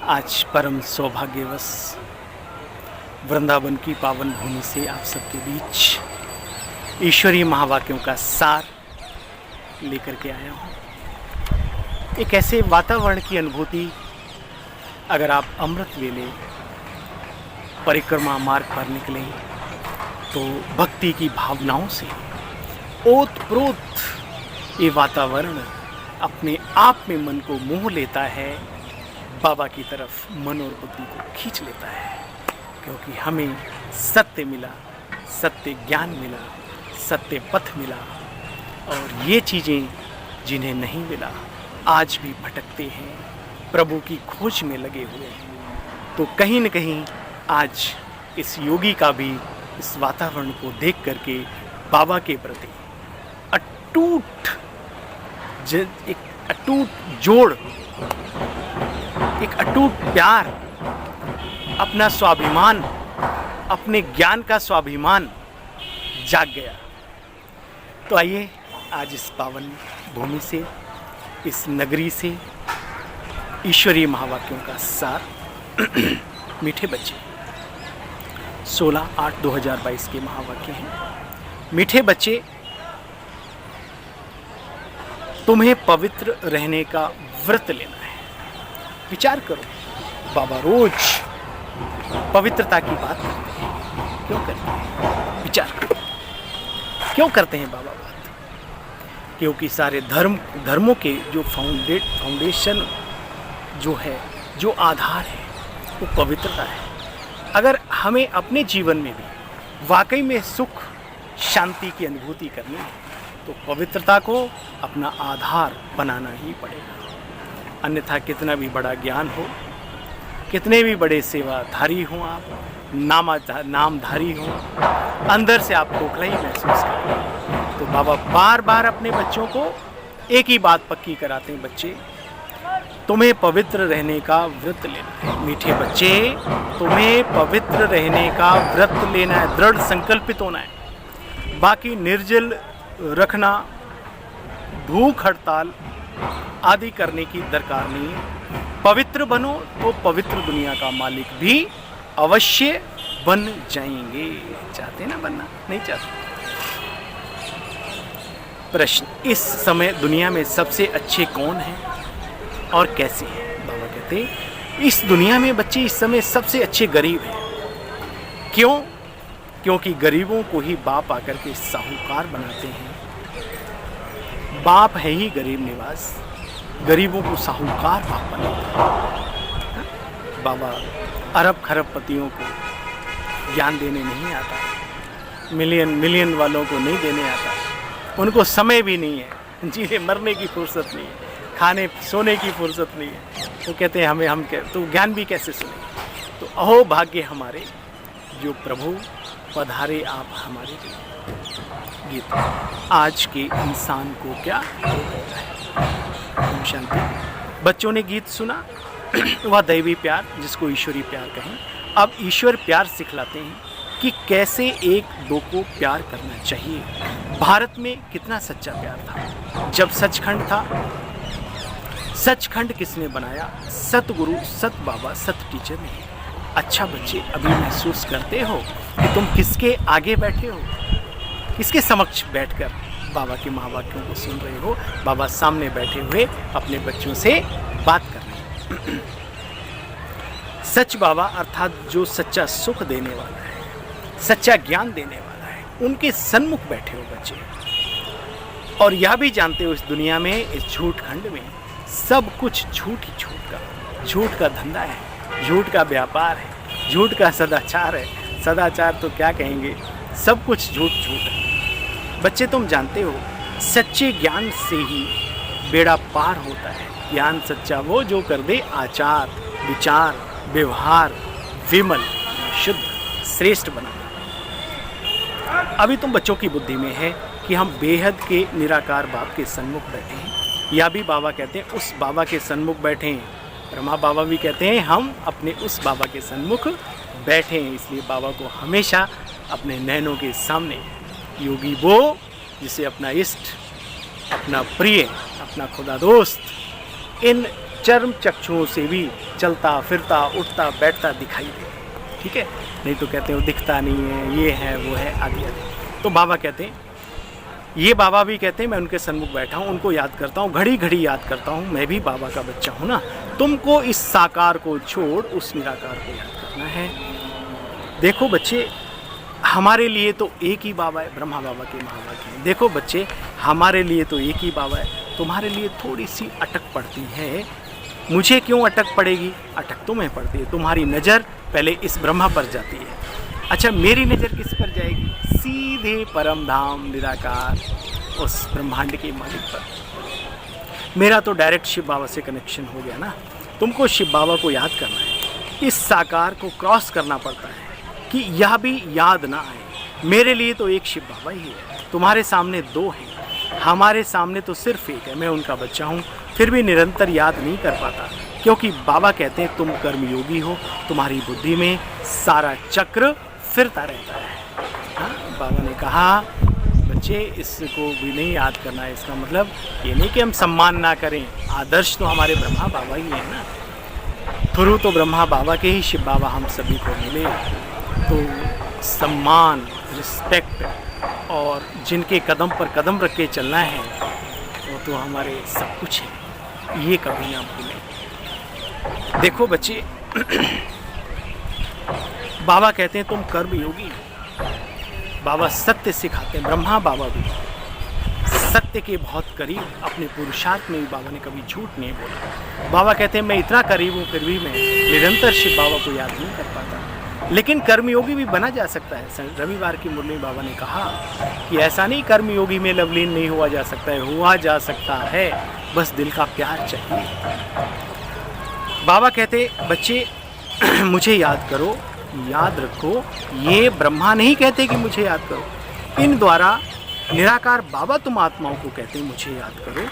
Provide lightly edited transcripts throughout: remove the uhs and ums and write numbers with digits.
आज परम सौभाग्यवश वृंदावन की पावन भूमि से आप सबके बीच ईश्वरीय महावाक्यों का सार लेकर के आया हूँ। एक ऐसे वातावरण की अनुभूति, अगर आप अमृत वेले परिक्रमा मार्ग पर निकलें तो भक्ति की भावनाओं से ओतप्रोत ये वातावरण अपने आप में मन को मोह लेता है, बाबा की तरफ मन और बुद्धि को खींच लेता है। क्योंकि हमें सत्य मिला, सत्य ज्ञान मिला, सत्य पथ मिला, और ये चीज़ें जिन्हें नहीं मिला आज भी भटकते हैं, प्रभु की खोज में लगे हुए हैं। तो कहीं न कहीं आज इस योगी का भी इस वातावरण को देख करके बाबा के प्रति एक अटूट जोड़, एक अटूट प्यार, अपना स्वाभिमान, अपने ज्ञान का स्वाभिमान जाग गया। तो आइए आज इस पावन भूमि से, इस नगरी से ईश्वरीय महावाक्यों का सार मीठे बच्चे 16/8/2022 के महावाक्य हैं। मीठे बच्चे, तुम्हें पवित्र रहने का व्रत लेना है। विचार करो, बाबा रोज पवित्रता की बात करते हैं, क्यों करते हैं? विचार करो, क्यों करते हैं बाबा बात? क्योंकि सारे धर्मों के जो फाउंडेशन जो है, जो आधार है, वो पवित्रता है। अगर हमें अपने जीवन में भी वाकई में सुख शांति की अनुभूति करनी है तो पवित्रता को अपना आधार बनाना ही पड़ेगा। अन्यथा कितना भी बड़ा ज्ञान हो, कितने भी बड़े सेवाधारी हों, आप नामधारी हों, अंदर से आप खोखला ही महसूस करेंगे। तो बाबा बार बार अपने बच्चों को एक ही बात पक्की कराते हैं, बच्चे तुम्हें पवित्र रहने का व्रत लेना है। मीठे बच्चे, तुम्हें पवित्र रहने का व्रत लेना है, दृढ़ संकल्पित होना है। बाकी निर्जल रखना, भूख हड़ताल आदि करने की दरकार नहीं है। पवित्र बनो तो पवित्र दुनिया का मालिक भी अवश्य बन जाएंगे। चाहते ना बनना? नहीं चाहते। प्रश्न, इस समय दुनिया में सबसे अच्छे कौन हैं और कैसे हैं? बाबा कहते हैं इस दुनिया में बच्चे इस समय सबसे अच्छे गरीब हैं। क्यों? क्योंकि गरीबों को ही बाप आकर के साहूकार बनाते हैं। बाप है ही गरीब निवास, गरीबों को साहूकार बाप बनाता है। बाबा अरब खरबपतियों को ज्ञान देने नहीं आता, मिलियन वालों को नहीं देने आता। उनको समय भी नहीं है, जीने मरने की फुर्सत नहीं है, खाने सोने की फुर्सत नहीं है। तो कहते हैं हम तो ज्ञान भी कैसे सुने? तो अहो भाग्य हमारे जो प्रभु पधारे आप हमारे लिए। गीत आज के इंसान को क्या हो गया है? ओम शांति। बच्चों ने गीत सुना, वह दैवी प्यार जिसको ईश्वरी प्यार कहें। अब ईश्वर प्यार सिखलाते हैं कि कैसे एक दो को प्यार करना चाहिए। भारत में कितना सच्चा प्यार था जब सचखंड था। सचखंड किसने बनाया? सतगुरु, सत बाबा, सत टीचर ने। अच्छा बच्चे, अभी महसूस करते हो कि तुम किसके आगे बैठे हो, किसके समक्ष बैठकर बाबा के महावाक्यों को सुन रहे हो? बाबा सामने बैठे हुए अपने बच्चों से बात कर रहे हैं। सच बाबा अर्थात जो सच्चा सुख देने वाला है, सच्चा ज्ञान देने वाला है, उनके सन्मुख बैठे हो बच्चे। और यह भी जानते हो इस दुनिया में, इस झूठ खंड में सब कुछ झूठ ही झूठ का धंधा है, झूठ का व्यापार है, झूठ का सदाचार है। सदाचार तो क्या कहेंगे, सब कुछ झूठ है। बच्चे तुम जानते हो सच्चे ज्ञान से ही बेड़ा पार होता है। ज्ञान सच्चा वो जो कर दे आचार विचार व्यवहार विमल शुद्ध श्रेष्ठ बना। अभी तुम बच्चों की बुद्धि में है कि हम बेहद के निराकार बाप के सन्मुख बैठे हैं, या भी बाबा कहते हैं उस बाबा के सन्मुख बैठे हैं। ब्रह्मा बाबा भी कहते हैं हम अपने उस बाबा के सन्मुख बैठे हैं। इसलिए बाबा को हमेशा अपने नैनों के सामने योगी वो जिसे अपना इष्ट, अपना प्रिय, अपना खुदा दोस्त, इन चर्म चक्षुओं से भी चलता फिरता उठता बैठता दिखाई दे, ठीक है। नहीं तो कहते हैं वो दिखता नहीं है, ये है वो है, आदि आदि। तो बाबा कहते हैं, ये बाबा भी कहते हैं मैं उनके सन्मुख बैठा हूँ, उनको याद करता हूँ, घड़ी घड़ी याद करता हूँ, मैं भी बाबा का बच्चा हूँ ना। तुमको इस साकार को छोड़ उस निराकार को याद करना है। देखो बच्चे, हमारे लिए तो एक ही बाबा है, ब्रह्मा बाबा के महावाक्य हैं। देखो बच्चे, हमारे लिए तो एक ही बाबा है, तुम्हारे लिए थोड़ी सी अटक पड़ती है। मुझे क्यों अटक पड़ेगी? अटक तुम्हें पड़ती है, तुम्हारी नज़र पहले इस ब्रह्मा पर जाती है। अच्छा, मेरी नज़र किस पर जाएगी? सीधे परम धाम निराकार उस ब्रह्मांड के मालिक पर। मेरा तो डायरेक्ट शिव बाबा से कनेक्शन हो गया ना। तुमको शिव बाबा को याद करना है, इस साकार को क्रॉस करना पड़ता है कि यह भी याद ना आए। मेरे लिए तो एक शिव बाबा ही है, तुम्हारे सामने दो हैं, हमारे सामने तो सिर्फ एक है। मैं उनका बच्चा हूँ, फिर भी निरंतर याद नहीं कर पाता, क्योंकि बाबा कहते हैं तुम कर्मयोगी हो, तुम्हारी बुद्धि में सारा चक्र फिरता रहता है। हाँ, बाबा ने कहा बच्चे इसको भी नहीं याद करना है। इसका मतलब ये नहीं कि हम सम्मान ना करें, आदर्श तो हमारे ब्रह्मा बाबा ही है ना। थ्रू तो ब्रह्मा बाबा के ही शिव बाबा हम सभी को मिले, तो सम्मान, रिस्पेक्ट और जिनके कदम पर कदम रख के चलना है वो तो हमारे सब कुछ है, ये कभी ना भूलें। देखो बच्चे, बाबा कहते हैं तुम कर्म योगी। बाबा सत्य सिखाते हैं, ब्रह्मा बाबा भी सत्य के बहुत करीब, अपने पुरुषार्थ में भी बाबा ने कभी झूठ नहीं बोला। बाबा कहते हैं मैं इतना करीब हूँ, फिर भी मैं निरंतर शिव बाबा को याद नहीं कर पाता। लेकिन कर्मयोगी भी बना जा सकता है। रविवार की मुरली में बाबा ने कहा कि ऐसा नहीं कर्मयोगी में लवलीन नहीं हुआ जा सकता है, हुआ जा सकता है, बस दिल का प्यार चाहिए। बाबा कहते बच्चे मुझे याद करो, याद रखो, ये ब्रह्मा नहीं कहते कि मुझे याद करो, इन द्वारा निराकार बाबा तुम आत्माओं को कहते हैं मुझे याद करो।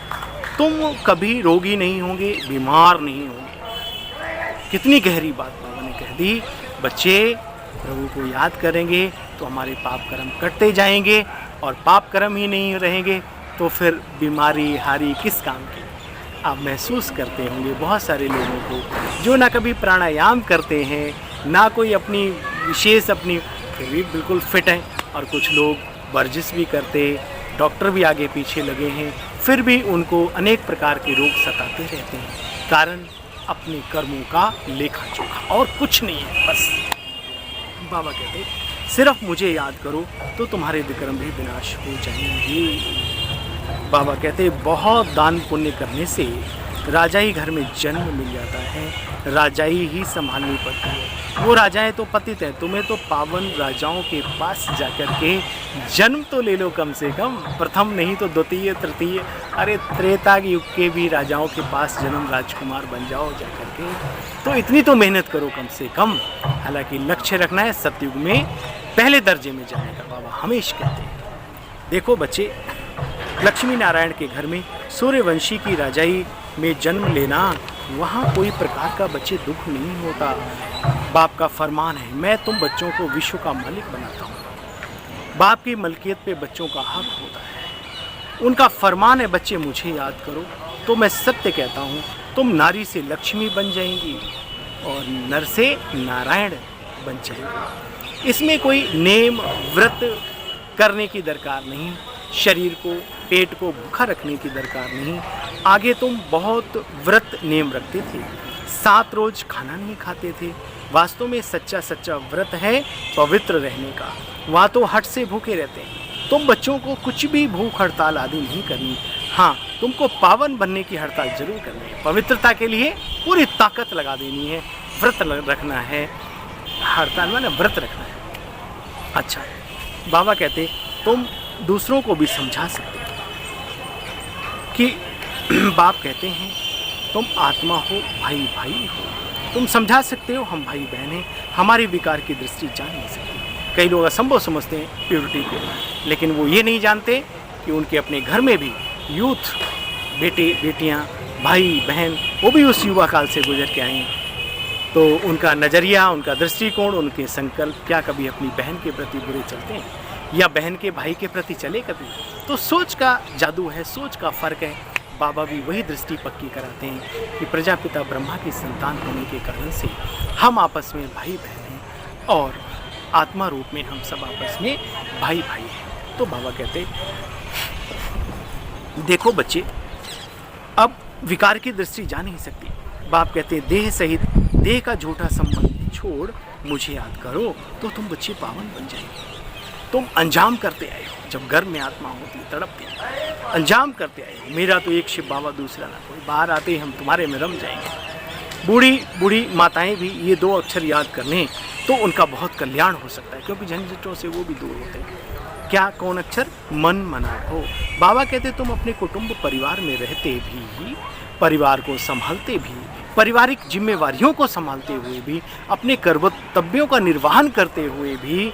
तुम कभी रोगी नहीं होंगे, बीमार नहीं होंगे। कितनी गहरी बात बाबा ने कह दी। बच्चे प्रभु को याद करेंगे तो हमारे पाप कर्म कटते जाएंगे, और पाप कर्म ही नहीं रहेंगे तो फिर बीमारी हारी किस काम की। आप महसूस करते होंगे बहुत सारे लोगों को जो ना कभी प्राणायाम करते हैं, ना कोई अपनी विशेष अपनी, फिर भी बिल्कुल फिट हैं, और कुछ लोग वर्जिश भी करते, डॉक्टर भी आगे पीछे लगे हैं, फिर भी उनको अनेक प्रकार के रोग सताते रहते हैं। कारण अपने कर्मों का लेखा जोखा, और कुछ नहीं है। बस बाबा कहते सिर्फ मुझे याद करो तो तुम्हारे विक्रम भी विनाश हो जाएंगे। बाबा कहते बहुत दान पुण्य करने से राजाई घर में जन्म मिल जाता है, राजाई ही संभालनी पड़ती है। वो राजाएं तो पतित हैं, तुम्हें तो पावन राजाओं के पास जाकर के जन्म तो ले लो कम से कम, प्रथम नहीं तो द्वितीय तृतीय, अरे त्रेता युग के भी राजाओं के पास जन्म, राजकुमार बन जाओ जाकर के। तो इतनी तो मेहनत करो कम से कम। हालांकि लक्ष्य रखना है सतयुग में पहले दर्जे में जाने का, बाबा हमेशा कहते हैं। देखो बच्चे, लक्ष्मी नारायण के घर में सूर्यवंशी की राजाई में जन्म लेना, वहाँ कोई प्रकार का बच्चे दुख नहीं होता। बाप का फरमान है, मैं तुम बच्चों को विश्व का मालिक बनाता हूँ। बाप की मलकियत पे बच्चों का हक होता है। उनका फरमान है बच्चे मुझे याद करो। तो मैं सत्य कहता हूँ, तुम नारी से लक्ष्मी बन जाएंगी और नर से नारायण बन जाएंगे। इसमें कोई नेम व्रत करने की दरकार नहीं, शरीर को पेट को भूखा रखने की दरकार नहीं। आगे तुम बहुत व्रत नेम रखते थे, 7 रोज खाना नहीं खाते थे। वास्तव में सच्चा सच्चा व्रत है पवित्र रहने का। वहाँ तो हट से भूखे रहते हैं। तुम बच्चों को कुछ भी भूख हड़ताल आदि नहीं करनी। हाँ, तुमको पावन बनने की हड़ताल जरूर करनी है। पवित्रता के लिए पूरी ताकत लगा देनी है, व्रत रखना है। हड़ताल में ना व्रत रखना है। अच्छा, बाबा कहते तुम दूसरों को भी समझा सकते हो कि बाप कहते हैं तुम आत्मा हो, भाई भाई हो। तुम समझा सकते हो हम भाई बहन हैं, हमारी विकार की दृष्टि जान नहीं सकती। कई लोग असंभव समझते हैं प्योरिटी को, लेकिन वो ये नहीं जानते कि उनके अपने घर में भी यूथ, बेटे बेटियां, भाई बहन, वो भी उस युवा काल से गुजर के आए हैं। तो उनका नज़रिया, उनका दृष्टिकोण, उनके संकल्प क्या कभी अपनी बहन के प्रति बुरे चलते हैं या बहन के भाई के प्रति चले कभी? तो सोच का जादू है, सोच का फ़र्क है। बाबा भी वही दृष्टि पक्की कराते हैं कि प्रजापिता ब्रह्मा की संतान होने के कारण से हम आपस में भाई बहन हैं और आत्मा रूप में हम सब आपस में भाई भाई हैं। तो बाबा कहते देखो बच्चे, अब विकार की दृष्टि जा नहीं सकती। बाप कहते देह सहित देह का झूठा संबंध छोड़ मुझे याद करो तो तुम बच्चे पावन बन जाएंगे। तुम अंजाम करते आए हो, जब गर्भ में आत्मा होती तड़पती, अंजाम करते आए हो। मेरा तो एक शिव बाबा दूसरा ना कोई, बाहर आते ही हम तुम्हारे में रम जाएंगे। बूढ़ी बूढ़ी माताएं भी ये 2 अक्षर याद कर लें तो उनका बहुत कल्याण हो सकता है, क्योंकि झंझटों से वो भी दूर होते हैं। क्या, कौन अक्षर? मन मना हो। बाबा कहते तुम अपने कुटुंब परिवार में रहते भी, परिवार को संभालते भी, पारिवारिक जिम्मेवारियों को संभालते हुए भी, अपने कर्तव्यों का निर्वहन करते हुए भी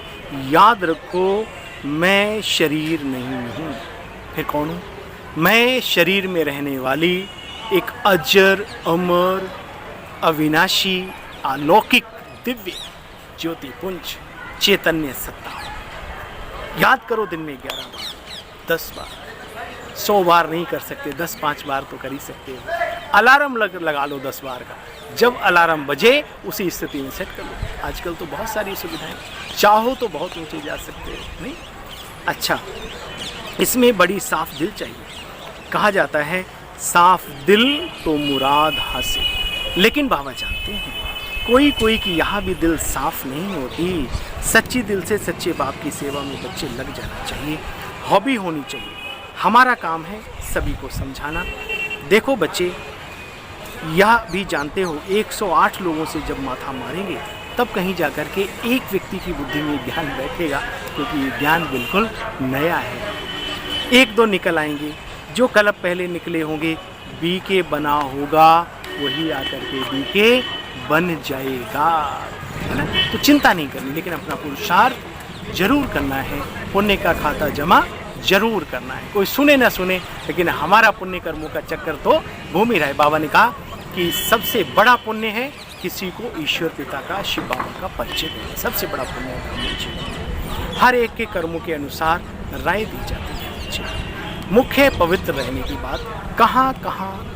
याद रखो मैं शरीर नहीं हूँ। फिर कौन हूँ? मैं शरीर में रहने वाली एक अजर अमर अविनाशी अलौकिक दिव्य ज्योति पुंज चैतन्य सत्ता हूँ। याद करो दिन में 11 बार, 10 बार, 100 बार नहीं कर सकते, 10-5 बार तो कर ही सकते हो। अलार्म लगा लो 10 बार का, जब अलार्म बजे उसी स्थिति में सेट कर लो। आजकल तो बहुत सारी सुविधाएं, चाहो तो बहुत ऊंचे जा सकते हो। नहीं अच्छा, इसमें बड़ी साफ दिल चाहिए। कहा जाता है साफ दिल तो मुराद हासिल। लेकिन बाबा जानते हैं कोई कोई की यहाँ भी दिल साफ नहीं होती। सच्ची दिल से सच्चे बाप की सेवा में बच्चे लग जाना चाहिए, हॉबी होनी चाहिए। हमारा काम है सभी को समझाना। देखो बच्चे, यह भी जानते हो 108 लोगों से जब माथा मारेंगे तब कहीं जाकर के एक व्यक्ति की बुद्धि में ज्ञान बैठेगा, क्योंकि ये ज्ञान बिल्कुल नया है। 1-2 निकल आएंगे, जो कल पहले निकले होंगे बीके बना होगा वही आकर के बीके बन जाएगा, है ना। तो चिंता नहीं करनी, लेकिन अपना पुरुषार्थ जरूर करना है, पुण्य का खाता जमा जरूर करना है। कोई सुने ना सुने, लेकिन हमारा पुण्य कर्मों का चक्कर तो घूम ही रहा है। बाबा ने कहा कि सबसे बड़ा पुण्य है किसी को ईश्वर पिता का, शिव बाबा का परिचय देना, सबसे बड़ा पुण्य है। हर एक के कर्मों के अनुसार राय दी जाती है। मुख्य पवित्र रहने की बात, कहाँ कहाँ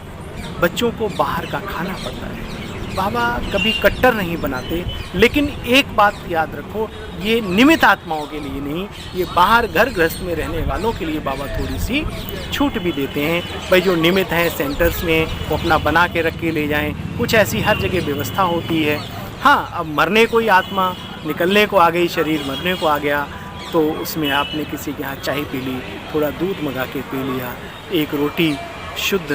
बच्चों को बाहर का खाना पड़ता है। बाबा कभी कट्टर नहीं बनाते, लेकिन एक बात याद रखो, ये निमित्त आत्माओं के लिए नहीं, ये बाहर घर गृहस्थ में रहने वालों के लिए बाबा थोड़ी सी छूट भी देते हैं। भाई जो निमित्त हैं सेंटर्स में वो अपना बना के रख के ले जाएं, कुछ ऐसी हर जगह व्यवस्था होती है। हाँ, अब मरने को ही आत्मा निकलने को आ गई, शरीर मरने को आ गया, तो उसमें आपने किसी के यहाँ चाय पी ली, थोड़ा दूध मंगा के पी लिया, एक रोटी शुद्ध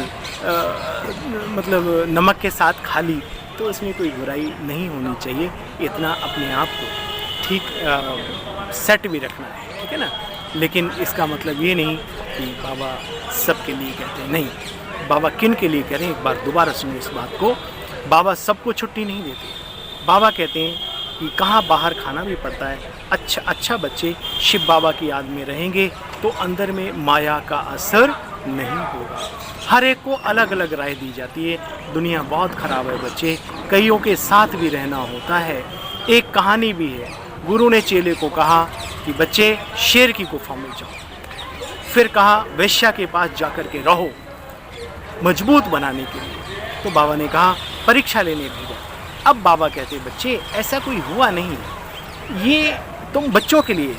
मतलब नमक के साथ खा ली, तो इसमें कोई बुराई नहीं होनी चाहिए। इतना अपने आप को ठीक सेट भी रखना है, ठीक है ना। लेकिन इसका मतलब ये नहीं कि बाबा सबके लिए कहते हैं, नहीं। बाबा किन के लिए कह रहे हैं, एक बार दोबारा सुनिए इस बात को। बाबा सबको छुट्टी नहीं देते। बाबा कहते हैं कि कहाँ बाहर खाना भी पड़ता है। अच्छा बच्चे शिव बाबा की याद में रहेंगे तो अंदर में माया का असर नहीं होगा। हर एक को अलग अलग राय दी जाती है। दुनिया बहुत ख़राब है बच्चे, कईयों के साथ भी रहना होता है। एक कहानी भी है, गुरु ने चेले को कहा कि बच्चे शेर की गुफा में जाओ, फिर कहा वैश्या के पास जाकर के रहो मजबूत बनाने के लिए। तो बाबा ने कहा परीक्षा लेने भेजा। अब बाबा कहते बच्चे ऐसा कोई हुआ नहीं, ये तुम बच्चों के लिए,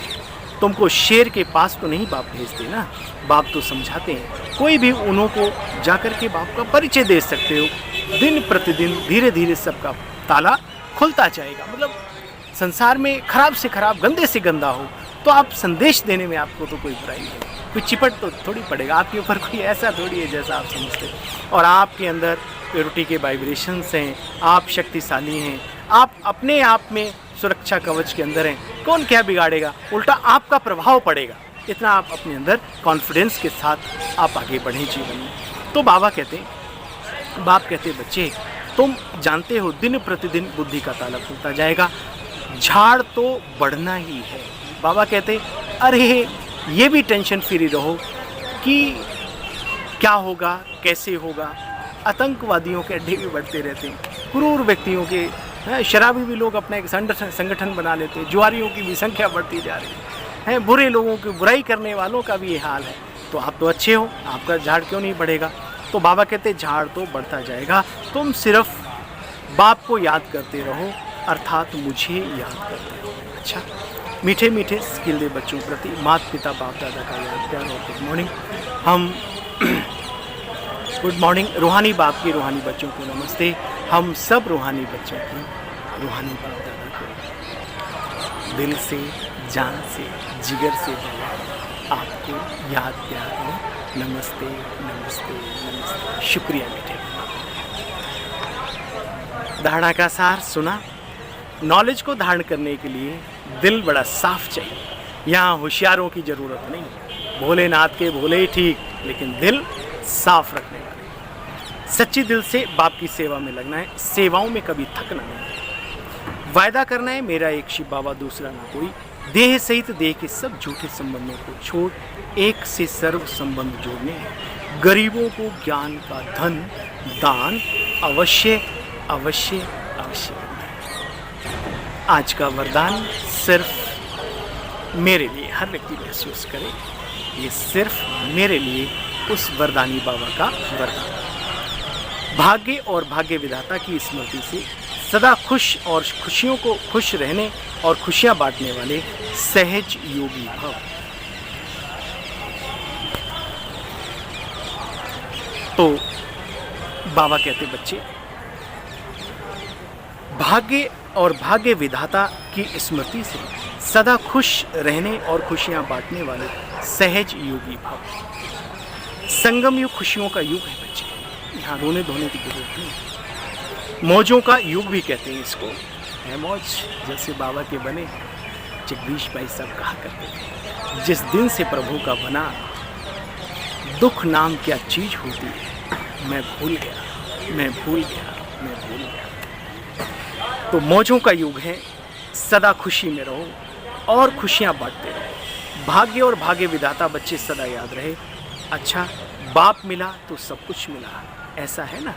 तुमको शेर के पास तो नहीं बाप भेजते ना, बाप तो समझाते हैं। कोई भी उन्हों को जाकर के बाप का परिचय दे सकते हो। दिन प्रतिदिन धीरे धीरे सबका ताला खुलता जाएगा। मतलब संसार में खराब से खराब, गंदे से गंदा हो तो आप संदेश देने में आपको तो कोई बुराई नहीं, कोई चिपट तो थोड़ी पड़ेगा आपके ऊपर, कोई ऐसा थोड़ी है जैसा आप समझते हो। और आपके अंदर प्योरिटी के वाइब्रेशंस हैं, आप शक्तिशाली हैं, आप अपने आप में सुरक्षा कवच के अंदर हैं। कौन क्या बिगाड़ेगा, उल्टा आपका प्रभाव पड़ेगा। इतना आप अपने अंदर कॉन्फिडेंस के साथ आप आगे बढ़ें जीवन में। तो बाबा कहते हैं, बाप कहते हैं बच्चे तुम जानते हो दिन प्रतिदिन बुद्धि का ताला खुलता जाएगा, झाड़ तो बढ़ना ही है। बाबा कहते अरे ये भी टेंशन फ्री रहो कि क्या होगा कैसे होगा। आतंकवादियों के अड्डे भी बढ़ते रहते हैं, क्रूर व्यक्तियों के, शराबी भी लोग अपना एक संगठन बना लेते हैं, जुआरियों की भी संख्या बढ़ती जा रही है, बुरे लोगों की बुराई करने वालों का भी ये हाल है। तो आप तो अच्छे हो, आपका झाड़ क्यों नहीं बढ़ेगा। तो बाबा कहते झाड़ तो बढ़ता जाएगा, तुम सिर्फ बाप को याद करते रहो, अर्थात मुझे याद करते रहो। अच्छा, मीठे मीठे स्किल दे बच्चों प्रति माता पिता बाप दादा का याद प्यार और गुड मॉर्निंग। हम गुड मॉर्निंग रूहानी बाप के रूहानी बच्चों को नमस्ते। हम सब रूहानी बच्चों की रूहानी बाप दादा को दिल से, जान से, जिगर से बाबा आपको याद प्यार में नमस्ते नमस्ते नमस्ते। शुक्रिया मीठे। धारणा का सार सुना। नॉलेज को धारण करने के लिए दिल बड़ा साफ चाहिए। यहाँ होशियारों की जरूरत नहीं। भोलेनाथ के भोले ही ठीक, लेकिन दिल साफ रखने वाले। सच्ची दिल से बाप की सेवा में लगना है, सेवाओं में कभी थकना नहीं। वायदा करना है मेरा एक शिव बाबा दूसरा ना कोई। देह सहित देह के सब झूठे संबंधों को छोड़ एक से सर्व संबंध जोड़ने हैं। गरीबों को ज्ञान का धन दान अवश्य अवश्य अवश्य करना है। आज का वरदान सिर्फ मेरे लिए, हर व्यक्ति महसूस करे ये सिर्फ मेरे लिए उस वरदानी बाबा का वरदान। भाग्य और भाग्य विधाता की स्मृति से सदा खुश और खुशियों को खुश रहने और खुशियां बांटने वाले सहज योगी भव। तो बाबा कहते बच्चे, भाग्य और भाग्य विधाता की स्मृति से सदा खुश रहने और खुशियां बांटने वाले सहज योगी भव। संगम युग खुशियों का युग है बच्चे, यहाँ रोने धोने की जरूरत नहीं। मौजों का युग भी कहते हैं इसको, है मौज। जैसे बाबा के बने जगदीश भाई साहब कहा करते थे, जिस दिन से प्रभु का बना दुख नाम क्या चीज होती है, मैं भूल गया मैं भूल गया मैं भूल गया। तो मौजों का युग है, सदा खुशी में रहो और खुशियां बांटते रहो। भाग्य और भाग्य विधाता बच्चे सदा याद रहे। अच्छा, बाप मिला तो सब कुछ मिला, ऐसा है ना।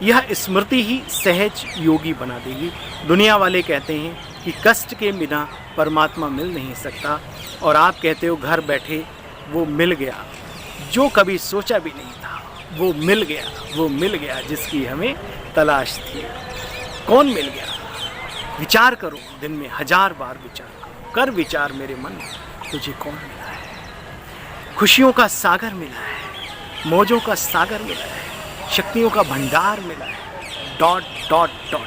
यह स्मृति ही सहज योगी बना देगी। दुनिया वाले कहते हैं कि कष्ट के बिना परमात्मा मिल नहीं सकता, और आप कहते हो घर बैठे वो मिल गया जो कभी सोचा भी नहीं था। वो मिल गया, वो मिल गया जिसकी हमें तलाश थी। कौन मिल गया? विचार करो, दिन में 1000 बार विचार करो। कर विचार मेरे मन, तुझे कौन मिला है? खुशियों का सागर मिला है, मौजों का सागर मिला है, शक्तियों का भंडार मिला है। डॉट डॉट डॉट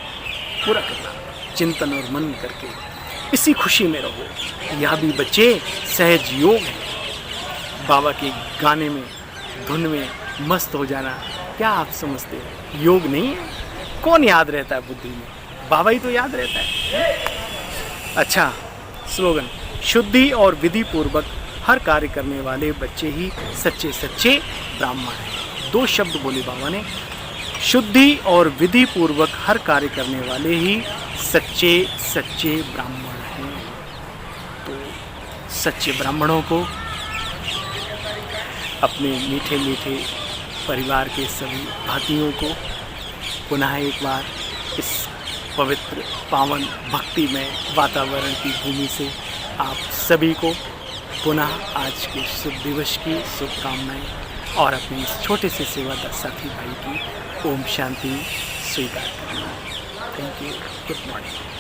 पूरा करना, चिंतन और मन करके इसी खुशी में रहो। यह भी बच्चे सहज योग है। बाबा के गाने में, धुन में मस्त हो जाना क्या आप समझते हैं योग नहीं है? कौन याद रहता है बुद्धि में? बाबा ही तो याद रहता है। अच्छा, स्लोगन, शुद्धि और विधि पूर्वक हर कार्य करने वाले बच्चे ही सच्चे सच्चे ब्राह्मण हैं। 2 शब्द बोले बाबा ने, शुद्धि और विधि पूर्वक हर कार्य करने वाले ही सच्चे सच्चे ब्राह्मण हैं। तो सच्चे ब्राह्मणों को, अपने मीठे मीठे परिवार के सभी भातियों को पुनः एक बार इस पवित्र पावन भक्तिमय वातावरण की भूमि से आप सभी को पुनः आज के शुभ दिवस की शुभकामनाएं और अपने इस छोटे से सेवादार साथी भाई की ओम शांति स्वीकार करना। Thank you. Good morning.